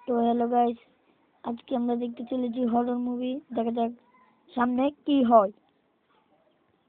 তো hello guys, আজকে আমরা দেখতে চলেছি হরর মুভি। দেখা যাক সামনে কি হয়।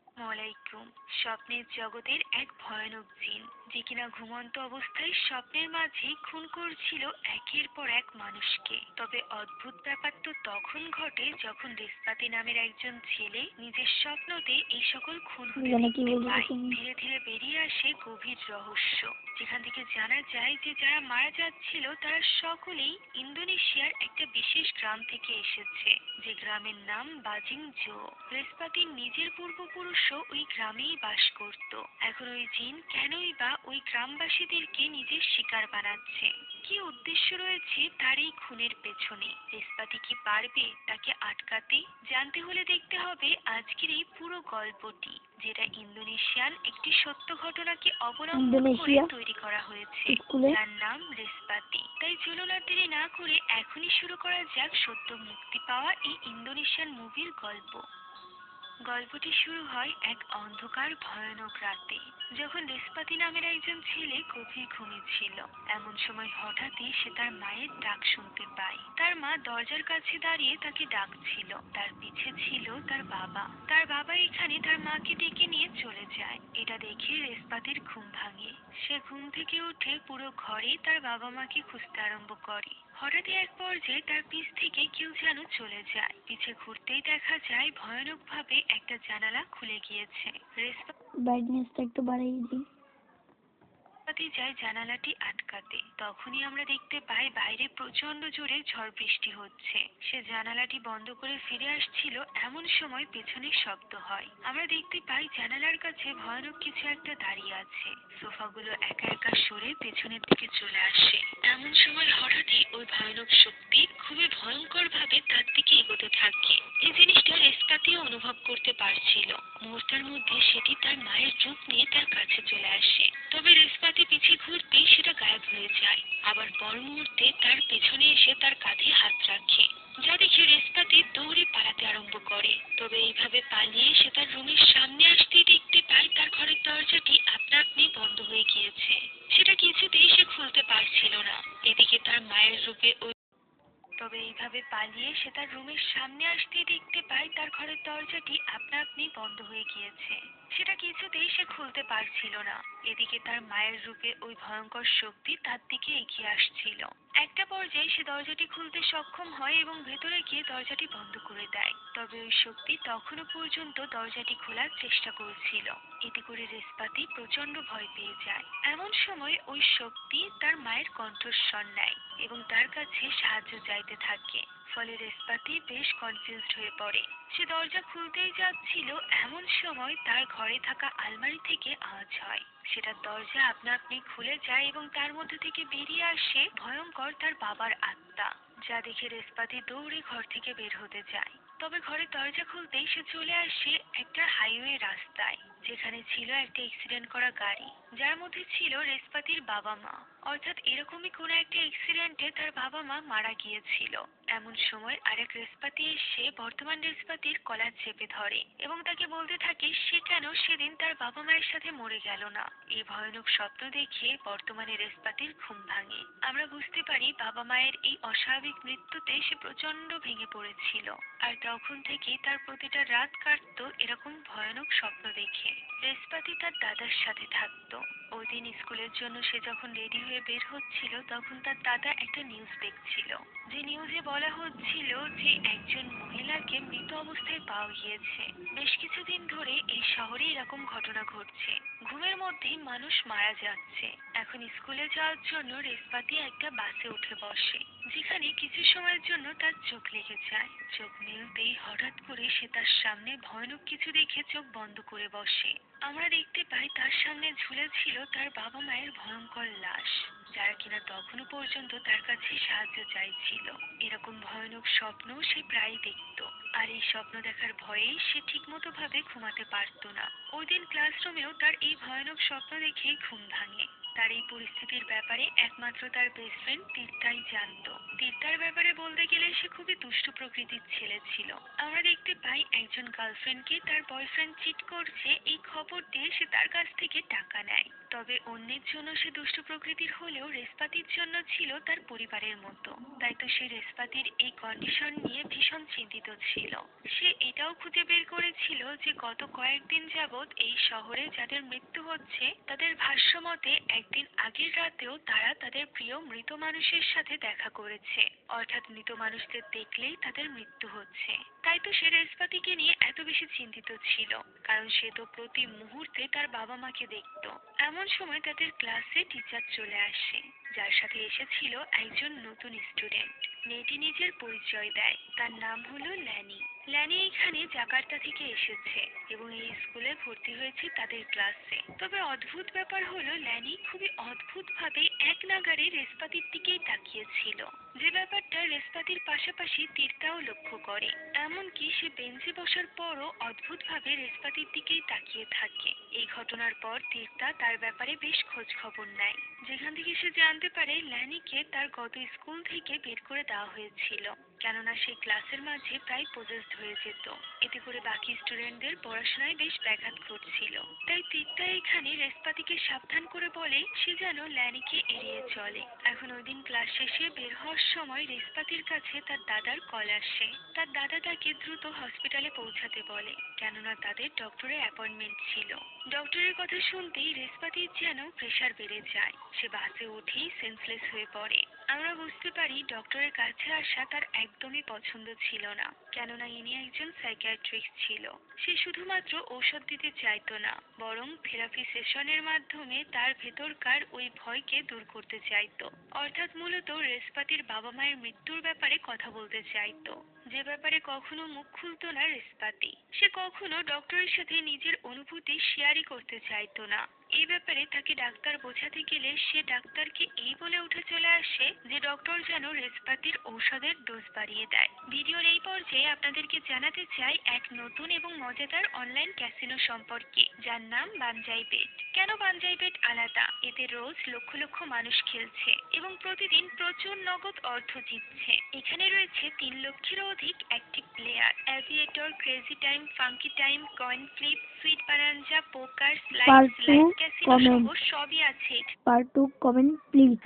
আসসালামুয়ালাইকুম। স্বপ্নের জগতের এক ভয়ানক জিন, যে কিনা ঘুমন্ত অবস্থায় স্বপ্নের মাঝে খুন করছিল একের পর এক মানুষকে। তবে অদ্ভুত ব্যাপার তো তখন ঘটে যখন রেসপাতি নামের একজন ছেলে নিজের স্বপ্নতে এই সকল খুন হতে দেখতে পায়। ধীরে ধীরে বেরিয়ে আসে গভীর রহস্য, যেখান থেকে জানা যায় যে যারা মারা যাচ্ছিল তারা সকলেই ইন্দোনেশিয়ার একটা বিশেষ গ্রাম থেকে এসেছে, যে গ্রামের নাম বাজিং জো। রেসপাতির নিজের পূর্বপুরুষও ওই গ্রামেই বাস করত। এখন ওই জিন কেনই বা ওই গ্রামবাসীদেরকে নিজের শিকার বানাচ্ছে? কি উদ্দেশ্য রয়েছে তার এই খুনের পেছনে? রেসপাতি কি পারবে তাকে আটকাতে? জানতে হলে দেখতে হবে আজকের এই পুরো গল্পটি, যেটা ইন্দোনেশিয়ান একটি সত্য ঘটনাকে অবলম্বন করে তৈরি করা হয়েছে, যার নাম রেসপাতি। তাই চলুন আর দেরি না করে এখনই শুরু করা যাক সদ্য মুক্তি পাওয়া এই ইন্দোনেশিয়ান মুভির গল্প। গল্পটি শুরু হয় এক অন্ধকার ভয়ানক রাতে, যখন রেসপাতি নামের একজন ছেলে গভীর ঘুমিয়েছিল। এমন সময় হঠাৎই সে তার মায়ের ডাক শুনতে পায়। তার মা দরজার কাছে দাঁড়িয়ে তাকে ডাকছিল। তার পিছে ছিল তার বাবা। তার বাবা এখানে তার মাকে ডেকে নিয়ে চলে যায়। এটা দেখে রেসপাতির ঘুম ভাঙে। সে ঘুম থেকে উঠে পুরো ঘরে তার বাবা মাকে খুঁজতে আরম্ভ করে। হঠাৎই এক পর্যায়ে তার পিছ থেকে কেউ যেন চলে যায়। পিছে ঘুরতেই দেখা যায় ভয়ানক ভাবে একটা জানালা খুলে গিয়েছে। ব্রাইটনেসটা একটু বাড়িয়ে দিই। যায় জানালাটি আটকাতে। তখনই আমরা দেখতে পাই বাইরে প্রচন্ড জোরে ঝড় বৃষ্টি হচ্ছে। সে জানালাটি বন্ধ করে ফিরে আসছিল, এমন সময় পেছনের শব্দ হয়। আমরা দেখতে পাই জানালার কাছে ভয়ানক কিছু একটা দাঁড়িয়ে আছে। সোফাগুলো একা একা সরে পেছনের দিকে চলে আসে। এমন সময় হঠাৎই ওই ভয়ানক শক্তি খুবই ভয়ঙ্কর ভাবে তার দিকে এগোতে থাকে। এই জিনিসটা রেসপাতিও অনুভব করতে পারছিল। মুহূর্তের মধ্যে সেটি তার মায়ের রূপ নিয়ে তার কাছে চলে আসে। তবে রেসপাতি পিছে ঘুরতেই সেটা গায়েব হয়ে যায়। আবার পর মুহূর্তে তার পেছনে এসে তার কাঁধে হাত রাখে, যা দেখে রেসপাতি দৌড়ে পালাতে আরম্ভ করে। তবে এইভাবে পালিয়ে সে তার রুমের সামনে আসতেই দেখতে পায় তার ঘরের দরজাটি আপনা আপনি বন্ধ হয়ে গিয়েছে। সেটা কিছুতেই সে খুলতে পারছিল না। এদিকে তার মায়ের রূপে তবে এইভাবে পালিয়ে সে তার রুমের সামনে আসতেই দেখতে পায় তার ঘরের দরজাটি আপনা আপনি বন্ধ হয়ে গিয়েছে। সেটা কিছুতেই সে খুলতে পারছিল না। এদিকে তার মায়ের রূপে ওই ভয়ঙ্কর শক্তি তার দিকে এগিয়ে আসছিল। একটা পর্যায়ে সে দরজাটি খুলতে সক্ষম হয় এবং ভেতরে গিয়ে দরজাটি বন্ধ করে দেয়। তবে ওই শক্তি তখনও পর্যন্ত দরজাটি খোলার চেষ্টা করছিল। এতে করে রেসপাতি প্রচন্ড ভয় পেয়ে যায়। এমন সময় ওই শক্তি তার মায়ের কণ্ঠস্বর নেয় এবং তার কাছে সাহায্য চাইতে থাকে। ফলে রেসপাতি বেশ কনফিউজড হয়ে পড়ে। সে দরজা খুলতেই যাচ্ছিল, এমন সময় তার ঘরে থাকা আলমারি থেকে আওয়াজ হয়। সেটার দরজা আপনা আপনি খুলে যায় এবং তার মধ্যে থেকে বেরিয়ে আসে ভয়ঙ্কর তার বাবার আত্মা, যা দেখে রেসপাতি দৌড়ে ঘর থেকে বের হতে যায়। তবে ঘরের দরজা খুলতেই সে চলে আসে একটা হাইওয়ে রাস্তায়, যেখানে ছিল একটা অ্যাক্সিডেন্ট করা গাড়ি, যার মধ্যে ছিল রেসপাতির বাবা মা। অর্থাৎ এরকমই কোনো একটা অ্যাক্সিডেন্টে তার বাবা মা মারা গিয়েছিল। এমন সময় আরেক রেসপাতি এসে বর্তমান রেসপাতির কলার চেপে ধরে এবং তাকে বলতে থাকে সে কেন সেদিন তার বাবা মায়ের সাথে মরে গেল না। এই ভয়ানক স্বপ্ন দেখে বর্তমানে রেসপাতির ঘুম ভাঙে। আমরা বুঝতে পারি বাবা মায়ের এই অস্বাভাবিক মৃত্যুতে সে প্রচন্ড ভেঙে পড়েছিল, আর তখন থেকেই তার প্রতিটা রাত কাটতো এরকম ভয়ানক স্বপ্ন দেখে। রেসপাতি তার দাদার সাথে থাকতো। ওই দিন স্কুলের জন্য সে যখন রেডি হয়ে বের হচ্ছিল, তখন তার দাদা একটা নিউজ দেখছিল, যে নিউজে বলা হচ্ছিল যে একজন মহিলাকে মৃত অবস্থায় পাওয়া গিয়েছে। বেশ কিছুদিন ধরে এই শহরে এরকম ঘটনা ঘটছে, ঘুমের মধ্যেই মানুষ মারা যাচ্ছে। এখন স্কুলে যাওয়ার জন্য রেসপাতি একটা বাসে উঠে বসে, যেখানে কিছু সময়ের জন্য তার চোখ লেগে যায়। চোখ মেলতেই হঠাৎ করে সে তার সামনে ভয়ানক কিছু দেখে চোখ বন্ধ করে বসে। আমরা দেখতে পাই তার সামনে ঝুলে ছিল তার বাবা মায়ের ভয়ঙ্কর লাশ, যারা কিনা তখনও পর্যন্ত তার কাছে সাহায্য চাইছিল। এরকম ভয়ানক স্বপ্ন সে প্রায় দেখত, আর এই স্বপ্ন দেখার ভয়েই সে ঠিকমতো ভাবে ঘুমাতে পারত না। ওই দিন ক্লাসরুমেও তার এই ভয়ানক স্বপ্ন দেখেই ঘুম ভাঙে। তার এই পরিস্থিতির ব্যাপারে একমাত্র তার বেস্ট ফ্রেন্ড তীর্থাই জানতো। তীর্থার ব্যাপারে বলতে গেলে সে খুবই দুষ্ট প্রকৃতির ছেলে ছিল। আমরা দেখতে পাই একজন গার্লফ্রেন্ডকে তার বয়ফ্রেন্ড চিট করছে, এই খবর দিয়ে সে তার কাছ থেকে টাকা নেয়। তবে অন্যের জন্য সে দুষ্ট প্রকৃতির হলেও রেশপাতির জন্য ছিল তার পরিবারের মতো। তাই তো সে রেশপাতির এই কন্ডিশন নিয়ে ভীষণ চিন্তিত ছিল। সে এটাও খুঁজে বের করেছিল যে গত কয়েকদিন যাবৎ এই শহরে যাদের মৃত্যু হচ্ছে তাদের ভাষ্য মতে একদিন আগের রাতেও তারা তাদের প্রিয় মৃত মানুষের সাথে দেখা করেছে, অর্থাৎ মৃত মানুষদের দেখলেই তাদের মৃত্যু হচ্ছে। তাই তো সে রেশপাতিকে নিয়ে এত বেশি চিন্তিত ছিল, কারণ সে তো প্রতি মুহূর্তে তার বাবা মাকে দেখতো। এমন সময় তাদের ক্লাসে টিচার চলে আসে, যার সাথে এসেছিল একজন নতুন স্টুডেন্ট। মেয়েটি নিজের পরিচয় দেয়, তার নাম হলো ল্যানি। ল্যানি এখানে জাকার্তা থেকে এসেছে এবং এই স্কুলে ভর্তি হয়েছে তাদের ক্লাসে। তবে অদ্ভুত ব্যাপার হলো ল্যানি খুবই অদ্ভুত ভাবে এক নাগাড়ে রেশপাতির দিকেই তাকিয়েছিল, যে ব্যাপারটা রেশপাতির পাশাপাশি তীর্থাও লক্ষ্য করে। এমনকি সে বেঞ্চে বসার পরও অদ্ভুত ভাবে রেশপাতির দিকেই তাকিয়ে থাকে। এই ঘটনার পর তীর্থা তার ব্যাপারে বেশ খোঁজ খবর নেয়, যেখান থেকে সে জানতে পারে ল্যানিকে তার গত স্কুল থেকে বের করে দেওয়া হয়েছিল, কেননা সে ক্লাসের মাঝে প্রায় পজেসড হয়ে যেত। এতে করে বাকি স্টুডেন্টদের পড়াশোনায় বেশ ব্যাঘাত ঘটছিল। তাই তীর্থা এখানে রেশপাতিকে সাবধান করে বলে সে যেন ল্যানিকে এড়িয়ে চলে। এখন ওই দিন ক্লাস শেষে বের হওয়ার সময় রেশপাতির কাছে তার দাদার কল আসে। তার দাদা তাকে দ্রুত হসপিটালে পৌঁছাতে বলে, কেননা তাদের ডক্টরের অ্যাপয়েন্টমেন্ট ছিল। ডক্টরের কথা শুনতেই রেশপাতির যেন প্রেশার বেড়ে যায়, সে বাসে উঠেই সেন্সলেস হয়ে পড়ে। আমরা বুঝতে পারি ডক্টরের কাছে আসা তার একদমই পছন্দ ছিল না, কেননা ইনি একজন সাইকিয়াট্রিস্ট ছিল। সে শুধুমাত্র ঔষধ দিতে চাইতো না, বরং থেরাপি সেশনের মাধ্যমে তার ভেতরকার ওই ভয়কে দূর করতে চাইতো। অর্থাৎ মূলত রেশপাতির বাবা মায়ের মৃত্যুর ব্যাপারে কথা বলতে চাইতো, যে ব্যাপারে কখনো মুখ খুলতো না রেশপাতি। সে কখনো ডক্টরের সাথে নিজের অনুভূতি শেয়ারই করতে চাইতো না। এই ব্যাপারে তাকে ডাক্তার বোঝাতে গেলে সে ডাক্তারকে এই বলে উঠে চলে আসে যে ডক্টর যেন রেশপাতির ঔষধের ডোজ বাড়িয়ে দেয়। ভিডিওর এই পর্যায়ে আপনাদেরকে জানাতে চাই এক নতুন এবং মজাদার অনলাইন ক্যাসিনো সম্পর্কে, যার নাম বানজাই বেট। কেন বানজাই বেট আলাদা? এতে রোজ লক্ষ লক্ষ মানুষ খেলছে এবং প্রতিদিন প্রচুর নগদ অর্থ জিতছে। এখানে রয়েছে 3 লক্ষেরও অধিক active player. Aviator, crazy time, funky time, coin flip, sweet bonanza, poker, slide, Part 2 live casino সহ comment. সবই আছে। Part 2 comment please.